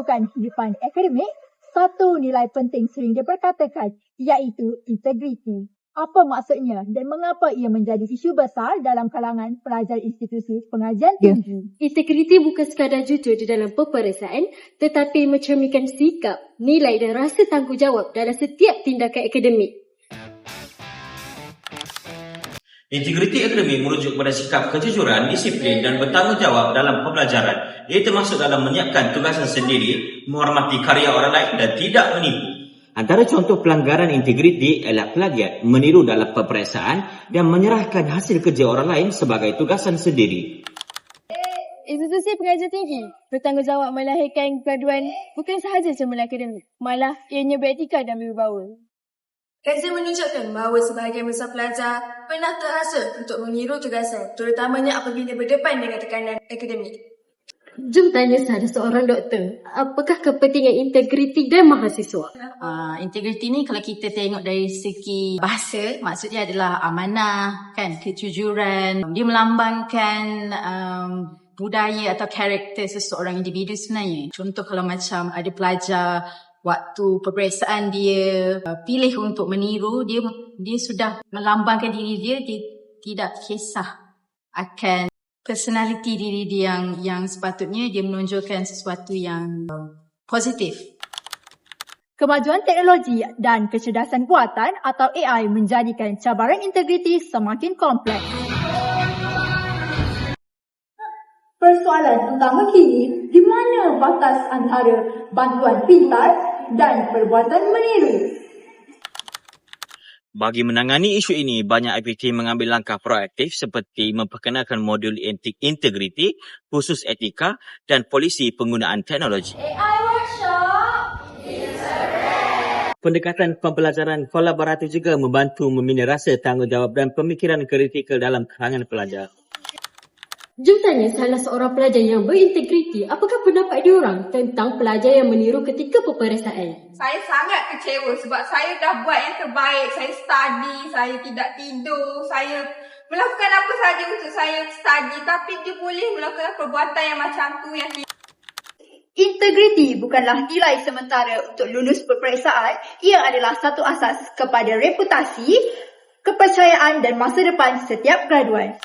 bukan kehidupan akademik, satu nilai penting sering diperkatakan iaitu integriti. Apa maksudnya dan mengapa ia menjadi isu besar dalam kalangan pelajar institusi pengajian tinggi? Integriti bukan sekadar jujur di dalam peperiksaan, tetapi mencerminkan sikap, nilai dan rasa tanggungjawab dalam setiap tindakan akademik. Integriti akademik merujuk pada sikap kejujuran, disiplin dan bertanggungjawab dalam pembelajaran. Ia termasuk dalam menyiapkan tugasan sendiri, menghormati karya orang lain dan tidak menipu. Antara contoh pelanggaran integriti ialah plagiat, meniru dalam peperiksaan dan menyerahkan hasil kerja orang lain sebagai tugasan sendiri. Institusi pengajian tinggi bertanggungjawab melahirkan graduan bukan sahaja semula akademik, malah ianya beretika dan berwibawa. Kajian menunjukkan bahawa sebahagian besar pelajar pernah terasa untuk meniru tugasan, terutamanya apabila berdepan dengan tekanan akademik. Jom tanya salah seorang doktor, apakah kepentingan integriti dan mahasiswa? Integriti ni kalau kita tengok dari segi bahasa, maksudnya adalah amanah, kan, kejujuran. Dia melambangkan budaya atau karakter seseorang individu sebenarnya. Contoh kalau macam ada pelajar waktu peperiksaan dia pilih untuk meniru, dia sudah melambangkan diri dia tidak kisah akan personality diri dia yang sepatutnya dia menunjukkan sesuatu yang positif. Kemajuan teknologi dan kecerdasan buatan atau AI menjadikan cabaran integriti semakin kompleks. Persoalan utama kini, di mana batas antara bantuan pintar dan perbuatan meniru? Bagi menangani isu ini, banyak IPT mengambil langkah proaktif seperti memperkenalkan modul integriti, khusus etika dan polisi penggunaan teknologi. AI Workshop. Pendekatan pembelajaran kolaboratif juga membantu membina rasa tanggungjawab dan pemikiran kritikal dalam kalangan pelajar. Jom tanya salah seorang pelajar yang berintegriti, apakah pendapat diorang tentang pelajar yang meniru ketika peperiksaan? Saya sangat kecewa sebab saya dah buat yang terbaik. Saya study, saya tidak tidur, saya melakukan apa saja untuk saya study, tapi dia boleh melakukan perbuatan yang macam tu yang Integriti bukanlah nilai sementara untuk lulus peperiksaan. Ia adalah satu asas kepada reputasi, kepercayaan dan masa depan setiap graduan.